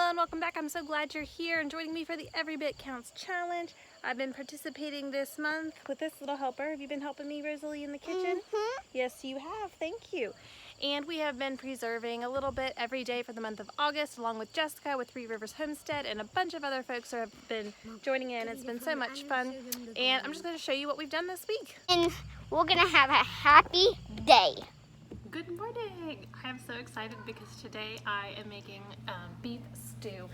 Hello and welcome back. I'm so glad you're here and joining me for the Every Bit Counts challenge. I've been participating this month with this little helper. Have you been helping me, Rosalie, in the kitchen? Yes, you have. Thank you. And we have been preserving a little bit every day for the month of August, along with Jessica with Three Rivers Homestead, and a bunch of other folks who have been joining in. It's been so much fun. And I'm just going to show you what we've done this week. And we're gonna have a happy day. Good morning! I am so excited because today I am making beef stew.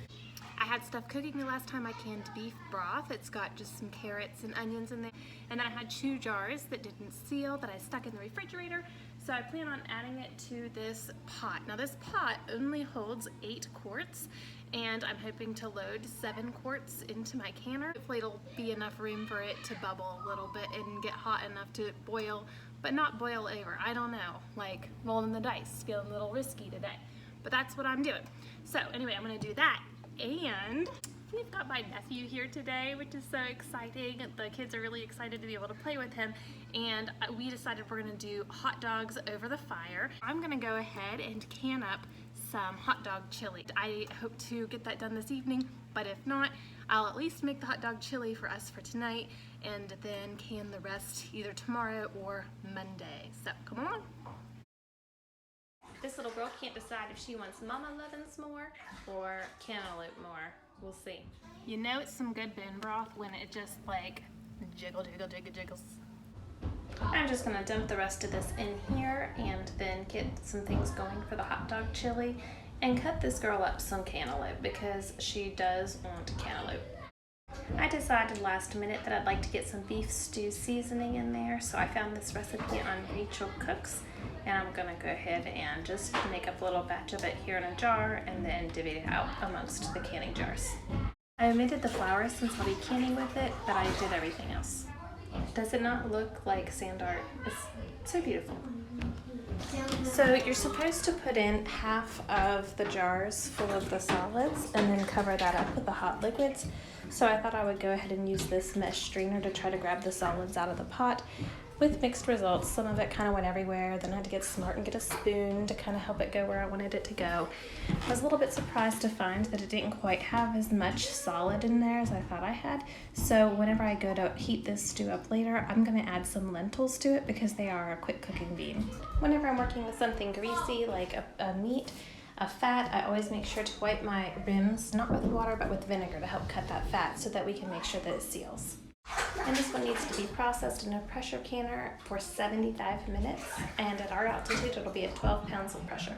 I had stuff cooking the last time. I canned beef broth. It's got just some carrots and onions in there. And then I had 2 jars that didn't seal that I stuck in the refrigerator. So I plan on adding it to this pot. Now this pot only holds 8 quarts and I'm hoping to load 7 quarts into my canner. Hopefully it'll be enough room for it to bubble a little bit and get hot enough to boil, but not boil over. I don't know, like rolling the dice, feeling a little risky today. But that's what I'm doing. So anyway, I'm gonna do that. And we've got my nephew here today, which is so exciting. The kids are really excited to be able to play with him. And we decided we're gonna do hot dogs over the fire. I'm gonna go ahead and can up some hot dog chili. I hope to get that done this evening, but if not, I'll at least make the hot dog chili for us for tonight and then can the rest either tomorrow or Monday. So come on. This little girl can't decide if she wants mama lovins more or cantaloupe more. We'll see. You know it's some good bone broth when it just like jiggles. I'm just gonna dump the rest of this in here and then get some things going for the hot dog chili and cut this girl up some cantaloupe because she does want cantaloupe. I decided last minute that I'd like to get some beef stew seasoning in there, so I found this recipe on Rachel Cooks, and I'm gonna go ahead and just make up a little batch of it here in a jar and then divvy it out amongst the canning jars. I omitted the flour since I'll be canning with it, but I did everything else. Does it not look like sand art? It's so beautiful. So you're supposed to put in half of the jars full of the solids and then cover that up with the hot liquids. So I thought I would go ahead and use this mesh strainer to try to grab the solids out of the pot with mixed results. Some of it kind of went everywhere. Then I had to get smart and get a spoon to kind of help it go where I wanted it to go. I was a little bit surprised to find that it didn't quite have as much solid in there as I thought I had. So whenever I go to heat this stew up later, I'm going to add some lentils to it because they are a quick cooking bean. Whenever I'm working with something greasy like a meat, a fat, I always make sure to wipe my rims, not with water, but with vinegar to help cut that fat so that we can make sure that it seals. And this one needs to be processed in a pressure canner for 75 minutes, and at our altitude it'll be at 12 pounds of pressure.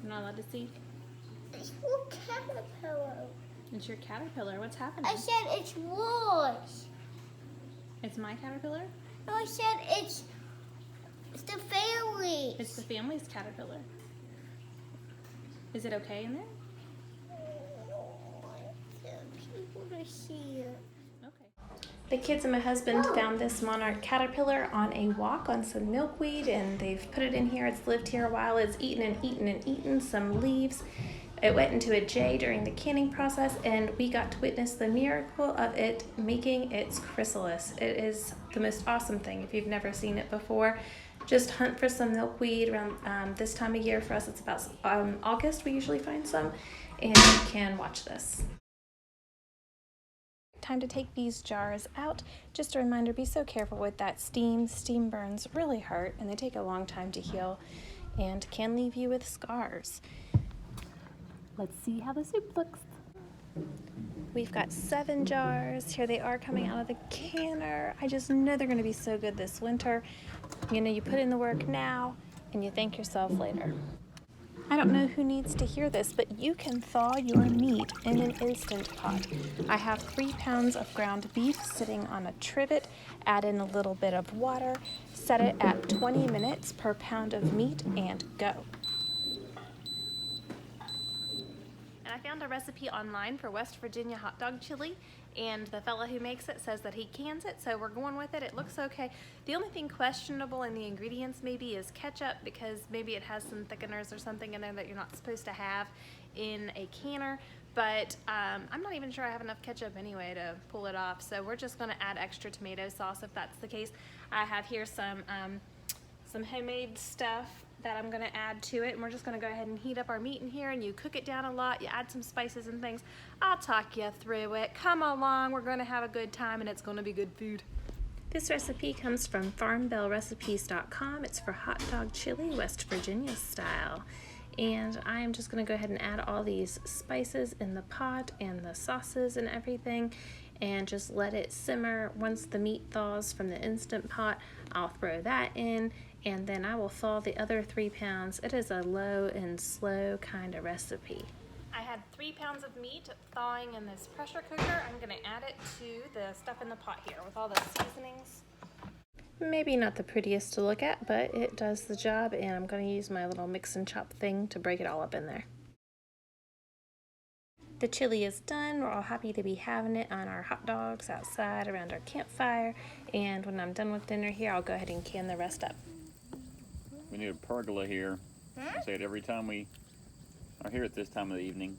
I'm not allowed to see? It's your caterpillar. It's your caterpillar. What's happening? I said it's yours. It's my caterpillar? No, I said it's the family. It's the family's caterpillar. Is it okay in there? People to see it. Okay. The kids and my husband found this monarch caterpillar on a walk on some milkweed, and they've put it in here. It's lived here a while. It's eaten some leaves. It went into a J during the canning process, and we got to witness the miracle of it making its chrysalis. It is the most awesome thing. If you've never seen it before, just hunt for some milkweed around this time of year. For us, it's about August. We usually find some, and you can watch this. Time to take these jars out. Just a reminder, be so careful with that steam. Steam burns really hurt, and they take a long time to heal and can leave you with scars. Let's see how the soup looks. We've got 7 jars. Here they are coming out of the canner. I just know they're going to be so good this winter. You know, you put in the work now and you thank yourself later. I don't know who needs to hear this, but you can thaw your meat in an Instant Pot. I have 3 pounds of ground beef sitting on a trivet. Add in a little bit of water. Set it at 20 minutes per pound of meat and go. I found a recipe online for West Virginia hot dog chili, and the fella who makes it says that he cans it, so we're going with it. It looks okay. The only thing questionable in the ingredients maybe is ketchup, because maybe it has some thickeners or something in there that you're not supposed to have in a canner, but I'm not even sure I have enough ketchup anyway to pull it off, so we're just going to add extra tomato sauce if that's the case. I have here some homemade stuff that I'm gonna add to it, and we're just gonna go ahead and heat up our meat in here, and you cook it down a lot, you add some spices and things. I'll talk you through it. Come along, we're gonna have a good time, and it's gonna be good food. This recipe comes from farmbellrecipes.com. It's for hot dog chili, West Virginia style. And I am just gonna go ahead and add all these spices in the pot and the sauces and everything, and just let it simmer. Once the meat thaws from the Instant Pot, I'll throw that in, and then I will thaw the other 3 pounds. It is a low and slow kind of recipe. I had 3 pounds of meat thawing in this pressure cooker. I'm gonna add it to the stuff in the pot here with all the seasonings. Maybe not the prettiest to look at, but it does the job, and I'm gonna use my little mix and chop thing to break it all up in there. The chili is done. We're all happy to be having it on our hot dogs outside around our campfire, and when I'm done with dinner here, I'll go ahead and can the rest up. We need a pergola here. I say it every time we are here at this time of the evening.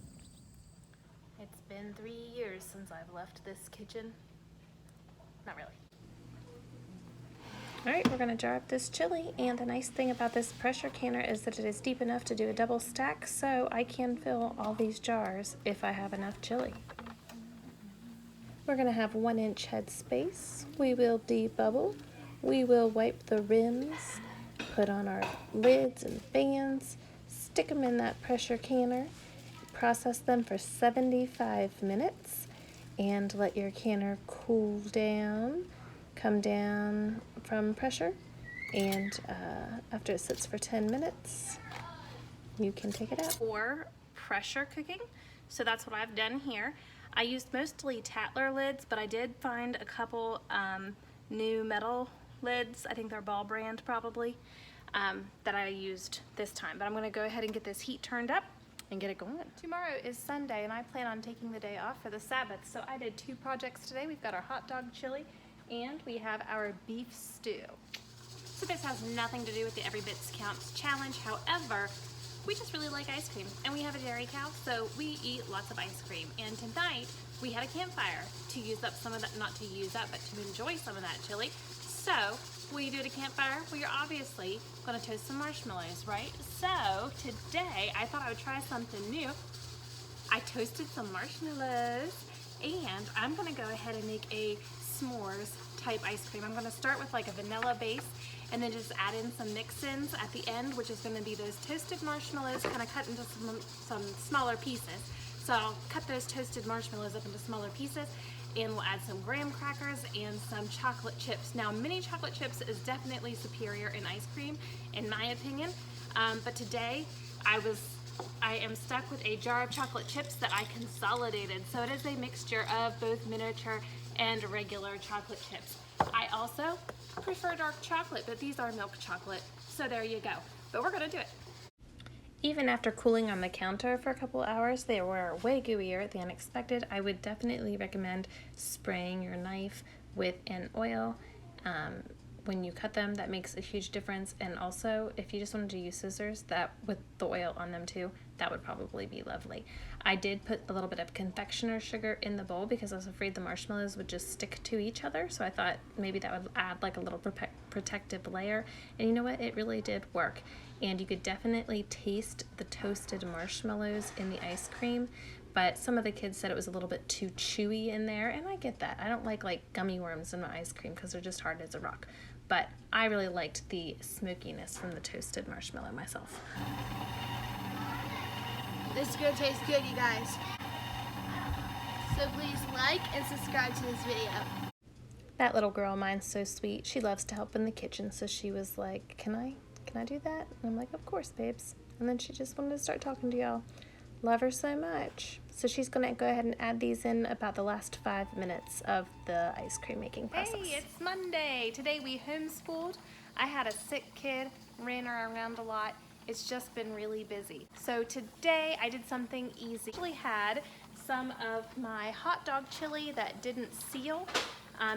It's been 3 years since I've left this kitchen. Not really. All right, we're gonna jar up this chili, and the nice thing about this pressure canner is that it is deep enough to do a double stack, so I can fill all these jars if I have enough chili. We're gonna have 1-inch head space. We will debubble. We will wipe the rims, put on our lids and fans, stick them in that pressure canner, process them for 75 minutes, and let your canner cool down, come down from pressure, and after it sits for 10 minutes, you can take it out. For pressure cooking, so that's what I've done here. I used mostly Tatler lids, but I did find a couple new metal lids. I think they're Ball brand probably, that I used this time. But I'm gonna go ahead and get this heat turned up and get it going. Tomorrow is Sunday, and I plan on taking the day off for the Sabbath, so I did 2 projects today. We've got our hot dog chili, and we have our beef stew. So this has nothing to do with the Every Bits Counts challenge. However, we just really like ice cream, and we have a dairy cow, so we eat lots of ice cream. And tonight we had a campfire to use up some of that, not to use up, but to enjoy some of that chili. So what do you do at a campfire? Well, you're obviously gonna toast some marshmallows, right? So today I thought I would try something new. I toasted some marshmallows, and I'm gonna go ahead and make a s'mores type ice cream. I'm gonna start with like a vanilla base, and then just add in some mix-ins at the end, which is gonna be those toasted marshmallows kind of cut into some smaller pieces. So I'll cut those toasted marshmallows up into smaller pieces, and we'll add some graham crackers and some chocolate chips. Now, mini chocolate chips is definitely superior in ice cream, in my opinion, but today I am stuck with a jar of chocolate chips that I consolidated. So it is a mixture of both miniature and regular chocolate chips. I also prefer dark chocolate, but these are milk chocolate, so there you go. But we're gonna do it. Even after cooling on the counter for a couple hours, they were way gooier than expected. I would definitely recommend spraying your knife with an oil when you cut them. That makes a huge difference. And also, if you just wanted to use scissors, that with the oil on them too, that would probably be lovely. I did put a little bit of confectioner sugar in the bowl because I was afraid the marshmallows would just stick to each other, so I thought maybe that would add like a little protective layer, and you know what, it really did work. And you could definitely taste the toasted marshmallows in the ice cream, but some of the kids said it was a little bit too chewy in there, and I get that. I don't like gummy worms in my ice cream because they're just hard as a rock, but I really liked the smokiness from the toasted marshmallow myself. This is gonna taste good, you guys. So please like and subscribe to this video. That little girl of mine's so sweet. She loves to help in the kitchen, so she was like, can I do that? And I'm like, of course, babes. And then she just wanted to start talking to y'all. Love her so much. So she's gonna go ahead and add these in about the last 5 minutes of the ice cream making process. Hey, it's Monday. Today we homeschooled. I had a sick kid, ran her around a lot. It's just been really busy. So today I did something easy. I actually had some of my hot dog chili that didn't seal.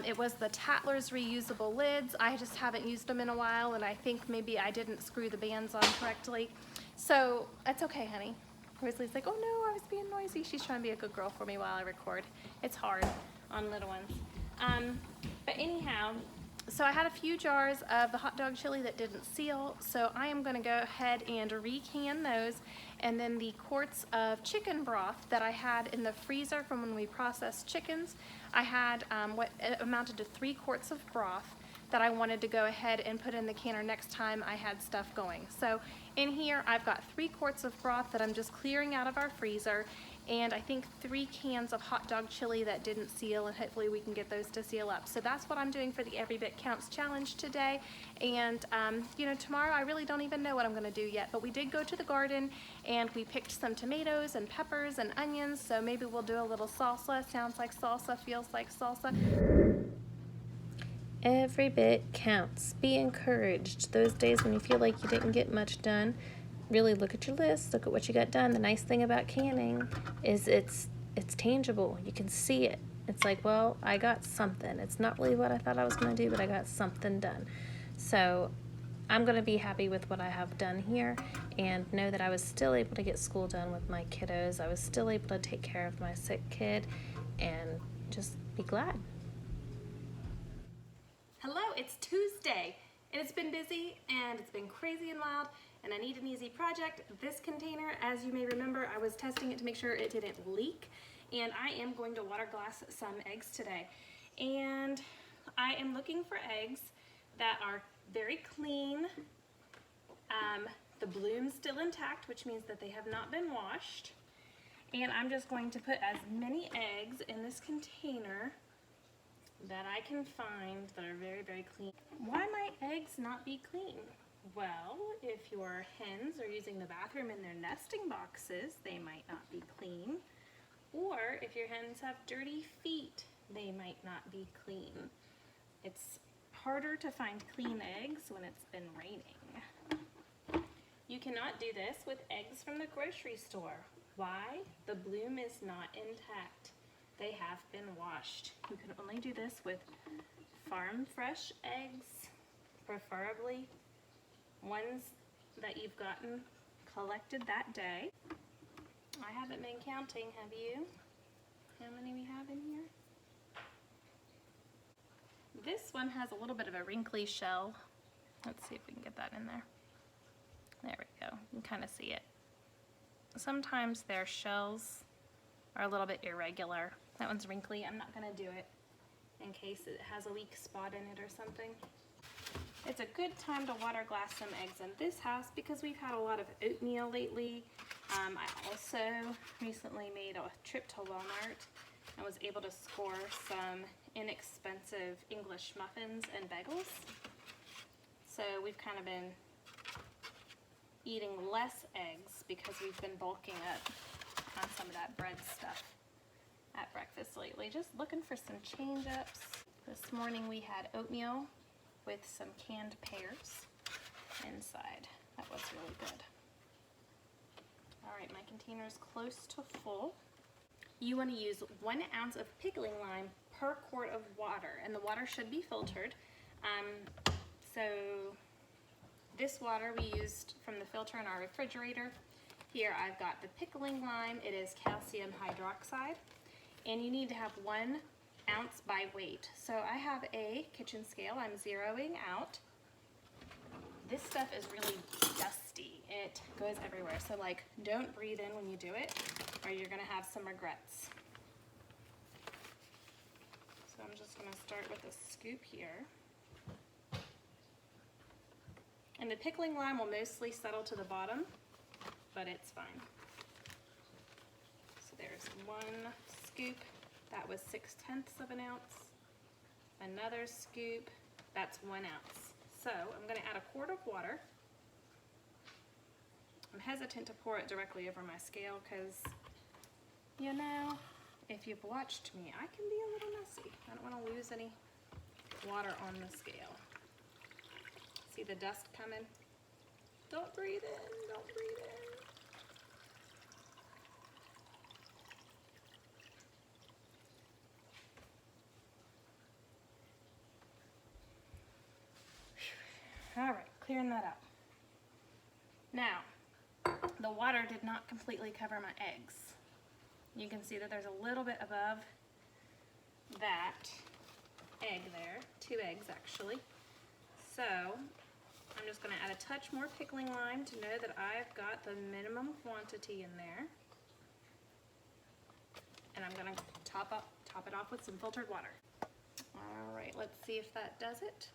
It was the Tatler's reusable lids. I just haven't used them in a while, and I think maybe I didn't screw the bands on correctly. So it's okay, honey. Rosalie's like, oh no, I was being noisy. She's trying to be a good girl for me while I record. It's hard on little ones. But anyhow, So I had a few jars of the hot dog chili that didn't seal, so I am going to go ahead and recan those. And then the quarts of chicken broth that I had in the freezer from when we processed chickens, I had what amounted to 3 quarts of broth that I wanted to go ahead and put in the canner next time I had stuff going. So in here I've got 3 quarts of broth that I'm just clearing out of our freezer, and I think 3 cans of hot dog chili that didn't seal, and hopefully we can get those to seal up. So that's what I'm doing for the Every Bit Counts challenge today. And you know, tomorrow I really don't even know what I'm gonna do yet, but we did go to the garden and we picked some tomatoes and peppers and onions, so maybe we'll do a little salsa. Sounds like salsa, feels like salsa. Every bit counts. Be encouraged. Those days when you feel like you didn't get much done, really look at your list, look at what you got done. The nice thing about canning is it's tangible. You can see it. It's like, well, I got something. It's not really what I thought I was going to do, but I got something done. So I'm going to be happy with what I have done here and know that I was still able to get school done with my kiddos. I was still able to take care of my sick kid and just be glad. Hello, it's Tuesday, and it's been busy, and it's been crazy and wild, and I need an easy project. This container, as you may remember, I was testing it to make sure it didn't leak, and I am going to water glass some eggs today. And I am looking for eggs that are very clean, the bloom's still intact, which means that they have not been washed, and I'm just going to put as many eggs in this container that I can find that are very, very clean. Why might eggs not be clean? Well, if your hens are using the bathroom in their nesting boxes, they might not be clean. Or if your hens have dirty feet, they might not be clean. It's harder to find clean eggs when it's been raining. You cannot do this with eggs from the grocery store. Why? The bloom is not intact. They have been washed. You can only do this with farm fresh eggs, preferably ones that you've gotten collected that day. I haven't been counting, have you? How many we have in here? This one has a little bit of a wrinkly shell. Let's see if we can get that in there. There we go. You can kind of see it. Sometimes their shells are a little bit irregular. That one's wrinkly. I'm not going to do it in case it has a weak spot in it or something. It's a good time to water glass some eggs in this house because we've had a lot of oatmeal lately. I also recently made a trip to Walmart and was able to score some inexpensive English muffins and bagels. So we've kind of been eating less eggs because we've been bulking up on some of that bread stuff at breakfast lately. Just looking for some change ups. This morning we had oatmeal with some canned pears inside. That was really good. Alright, my container is close to full. You want to use 1 ounce of pickling lime per quart of water, and the water should be filtered. So this water we used from the filter in our refrigerator. Here I've got the pickling lime. It is calcium hydroxide, and you need to have 1 ounce by weight. So I have a kitchen scale. I'm zeroing out. This stuff is really dusty. It goes everywhere. So like, don't breathe in when you do it or you're gonna have some regrets. So I'm just gonna start with a scoop here. And the pickling lime will mostly settle to the bottom, but it's fine. So there's 1 scoop. That was 6/10 of an ounce. Another scoop, that's 1 ounce. So I'm gonna add a quart of water. I'm hesitant to pour it directly over my scale because, you know, if you've watched me, I can be a little messy. I don't wanna lose any water on the scale. See the dust coming? Don't breathe in, don't breathe in. All right, clearing that up. Now, the water did not completely cover my eggs. You can see that there's a little bit above that egg there, 2 eggs actually. So I'm just gonna add a touch more pickling lime to know that I've got the minimum quantity in there. And I'm gonna top it off with some filtered water. All right, let's see if that does it.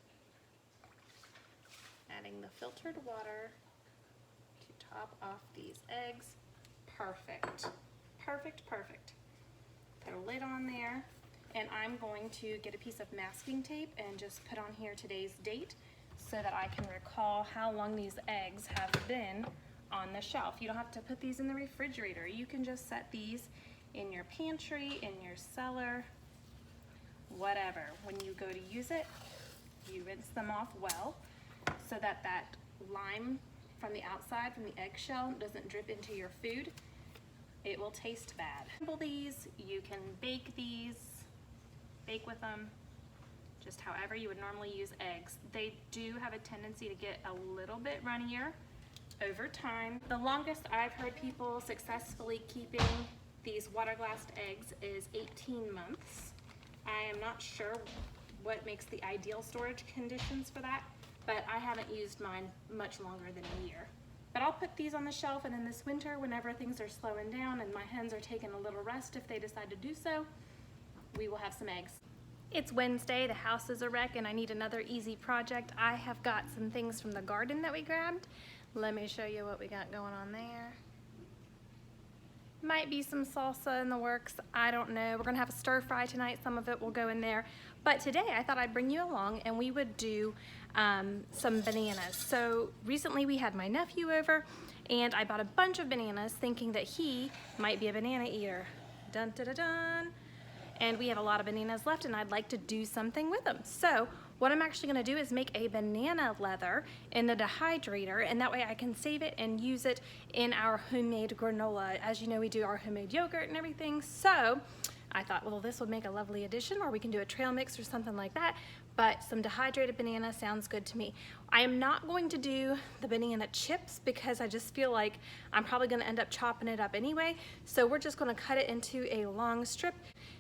Adding the filtered water to top off these eggs. Perfect, perfect, perfect. Put a lid on there, and I'm going to get a piece of masking tape and just put on here today's date so that I can recall how long these eggs have been on the shelf. You don't have to put these in the refrigerator. You can just set these in your pantry, in your cellar, whatever. When you go to use it, you rinse them off well so that that lime from the outside, from the eggshell, doesn't drip into your food. It will taste bad. These, you can bake these, bake with them, just however you would normally use eggs. They do have a tendency to get a little bit runnier over time. The longest I've heard people successfully keeping these water glassed eggs is 18 months. I am not sure what makes the ideal storage conditions for that, but I haven't used mine much longer than a year. But I'll put these on the shelf, and in this winter, whenever things are slowing down and my hens are taking a little rest, if they decide to do so, we will have some eggs. It's Wednesday, the house is a wreck, and I need another easy project. I have got some things from the garden that we grabbed. Let me show you what we got going on there. Might be some salsa in the works, I don't know. We're gonna have a stir fry tonight, some of it will go in there. But today I thought I'd bring you along and we would do some bananas. So recently we had my nephew over and I bought a bunch of bananas thinking that he might be a banana eater. Dun dun dun dun. And we have a lot of bananas left and I'd like to do something with them. So what I'm actually gonna do is make a banana leather in the Dehydrator, and that way I can save it and use it in our homemade granola. As you know, we do our homemade yogurt and everything. So I thought, well, this would make a lovely addition, or we can do a trail mix or something like that, but some dehydrated banana sounds good to me. I am not going to do the banana chips because I just feel like I'm probably gonna end up chopping it up anyway. So we're just gonna cut it into a long strip,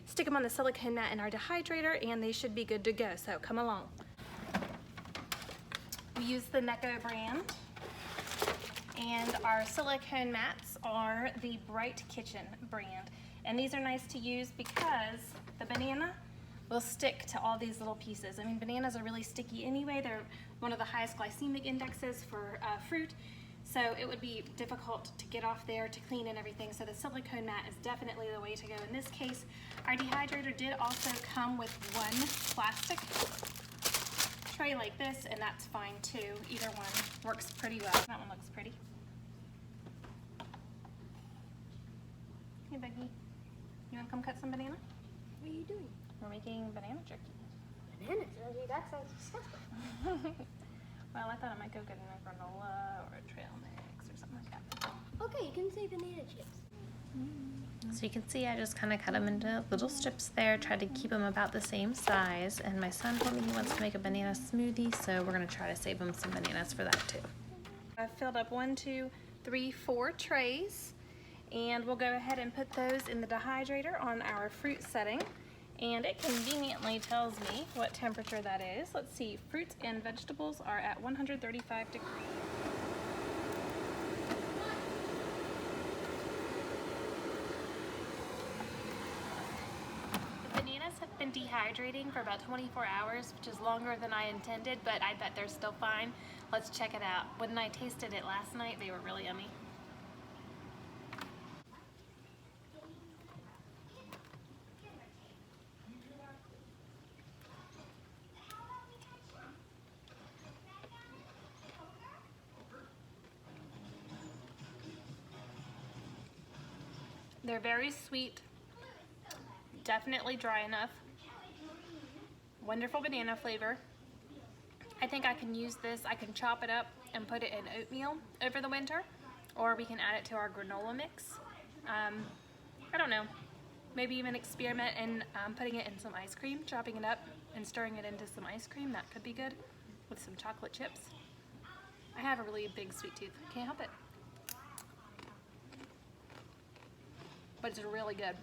stick them on the silicone mat in our Dehydrator, and they should be good to go, so come along. We use the Necco brand, and our silicone mats are the Bright Kitchen brand. And these are nice to use because the banana will stick to all these little pieces. I mean, bananas are really sticky anyway. They're one of the highest glycemic indexes for fruit. So it would be difficult to get off there to clean and everything. So the silicone mat is definitely the way to go in this case. Our Dehydrator did also come with one plastic tray like this, and that's fine too. Either one works pretty well. That one looks pretty. Hey, Becky. You want to come cut some banana? What are you doing? We're making banana jerky. Banana jerky? That sounds disgusting. Well, I thought it might go good in a granola or a trail mix or something like that. Okay, you can say banana chips. So you can see I just kind of cut them into little strips there, tried to keep them about the same size, and my son told me he wants to make a banana smoothie, so we're going to try to save him some bananas for that too. I've filled up 1, 2, 3, 4 trays, and we'll go ahead and put those in the Dehydrator on our fruit setting, and it conveniently tells me what temperature that is. Let's see, fruits and vegetables are at 135 degrees. The bananas have been dehydrating for about 24 hours, which is longer than I intended, but I bet they're still fine. Let's check it out. When I tasted it last night, they were really yummy. They're very sweet, definitely dry enough, wonderful banana flavor. I think I can use this, I can chop it up and put it in oatmeal over the winter, or we can add it to our granola mix. I don't know, maybe even experiment in putting it in some ice cream, chopping it up and stirring it into some ice cream. That could be good with some chocolate chips. I have a really big sweet tooth, can't help it. But it's really good.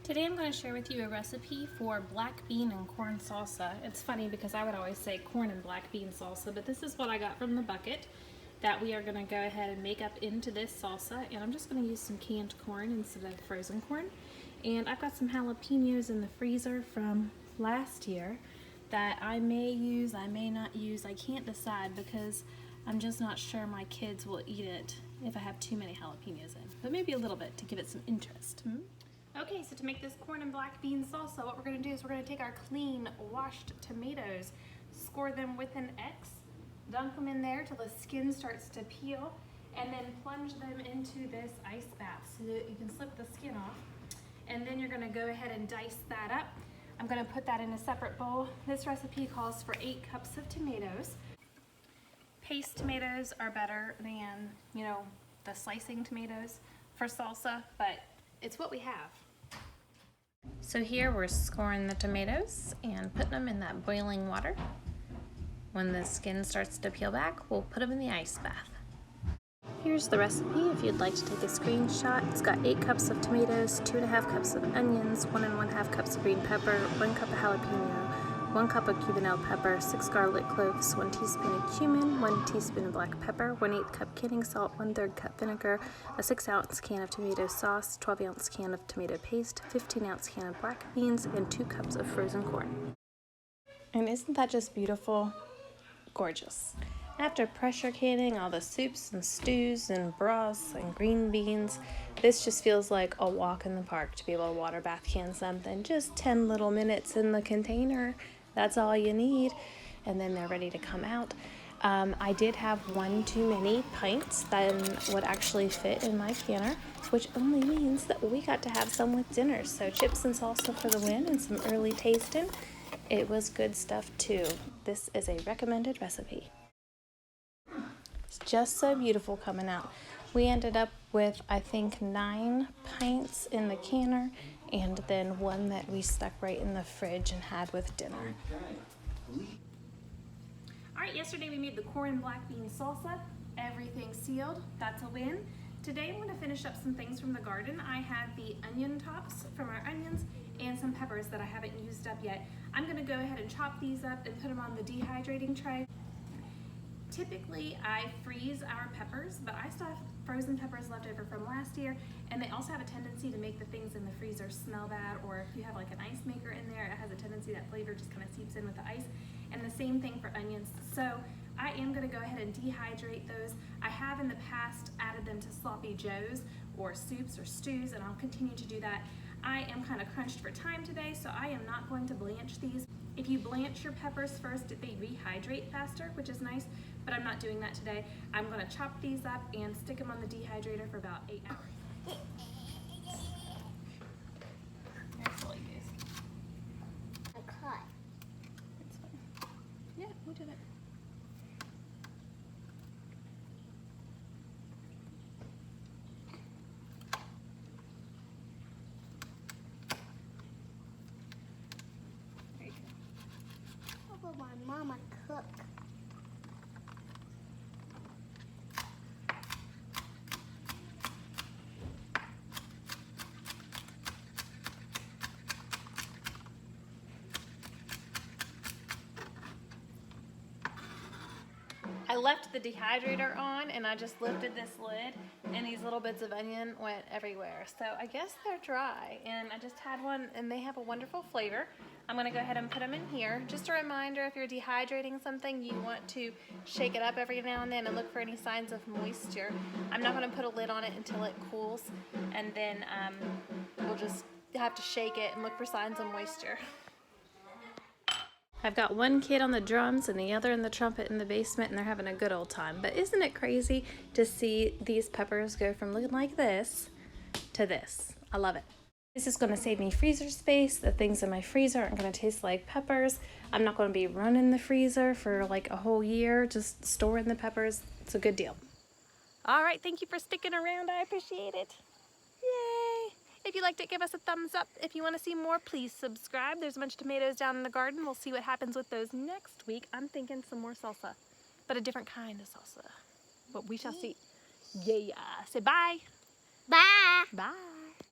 Today I'm going to share with you a recipe for black bean and corn salsa. It's funny because I would always say corn and black bean salsa, but this is what I got from the bucket that we are going to go ahead and make up into this salsa. And I'm just going to use some canned corn instead of frozen corn. And I've got some jalapenos in the freezer from last year that I may use, I may not use. I can't decide because I'm just not sure my kids will eat it if I have too many jalapenos in. But maybe a little bit to give it some interest. Okay, so to make this corn and black bean salsa, what we're going to do is we're going to take our clean, washed tomatoes, score them with an X, dunk them in there till the skin starts to peel, and then plunge them into this ice bath so that you can slip the skin off. And then you're going to go ahead and dice that up. I'm going to put that in a separate bowl. This recipe calls for 8 cups of tomatoes. Paste tomatoes are better than, the slicing tomatoes for salsa, but it's what we have. So here we're scoring the tomatoes and putting them in that boiling water. When the skin starts to peel back, we'll put them in the ice bath. Here's the recipe if you'd like to take a screenshot. It's got 8 cups of tomatoes, 2½ cups of onions, 1 1/2 cups of green pepper, 1 cup of jalapeno, 1 cup of Cubanelle pepper, 6 garlic cloves, 1 teaspoon of cumin, 1 teaspoon of black pepper, 1/8 cup canning salt, 1/3 cup vinegar, a 6-ounce can of tomato sauce, 12-ounce can of tomato paste, 15-ounce can of black beans, and 2 cups of frozen corn. And isn't that just beautiful? Gorgeous. After pressure canning all the soups and stews and broths and green beans, this just feels like a walk in the park to be able to water bath can something. Just 10 little minutes in the container. That's all you need. And then they're ready to come out. I did have 1 too many pints than would actually fit in my canner, which only means that we got to have some with dinner. So chips and salsa for the win and some early tasting. It was good stuff too. This is a recommended recipe. It's just so beautiful coming out. We ended up with, I think, 9 pints in the canner and then 1 that we stuck right in the fridge and had with dinner. Alright, yesterday we made the corn and black bean salsa. Everything's sealed. That's a win. Today I'm going to finish up some things from the garden. I have the onion tops from our onions and some peppers that I haven't used up yet. I'm going to go ahead and chop these up and put them on the dehydrating tray. Typically, I freeze our peppers, but I still have frozen peppers left over from last year, and they also have a tendency to make the things in the freezer smell bad, or if you have like an ice maker in there, it has a tendency that flavor just kind of seeps in with the ice, and the same thing for onions. So I am going to go ahead and dehydrate those. I have in the past added them to sloppy joes or soups or stews, and I'll continue to do that. I am kind of crunched for time today, so I am not going to blanch these. If you blanch your peppers first, they rehydrate faster, which is nice, but I'm not doing that today. I'm going to chop these up and stick them on the dehydrator for about 8 hours. Careful, you guys. I cut. It's fine. Yeah, we did it. There you go. How about my mama cook? I left the dehydrator on and I just lifted this lid and these little bits of onion went everywhere. So I guess they're dry, and I just had one and they have a wonderful flavor. I'm going to go ahead and put them in here. Just a reminder, if you're dehydrating something, you want to shake it up every now and then and look for any signs of moisture. I'm not going to put a lid on it until it cools, and then we'll just have to shake it and look for signs of moisture. I've got one kid on the drums and the other in the trumpet in the basement, and they're having a good old time. But isn't it crazy to see these peppers go from looking like this to this? I love it. This is going to save me freezer space. The things in my freezer aren't going to taste like peppers. I'm not going to be running the freezer for like a whole year, just storing the peppers. It's a good deal. All right, thank you for sticking around. I appreciate it. Yay! If you liked it, give us a thumbs up. If you want to see more, please subscribe. There's a bunch of tomatoes down in the garden. We'll see what happens with those next week. I'm thinking some more salsa, but a different kind of salsa. But we shall see. Yeah. Say bye. Bye. Bye.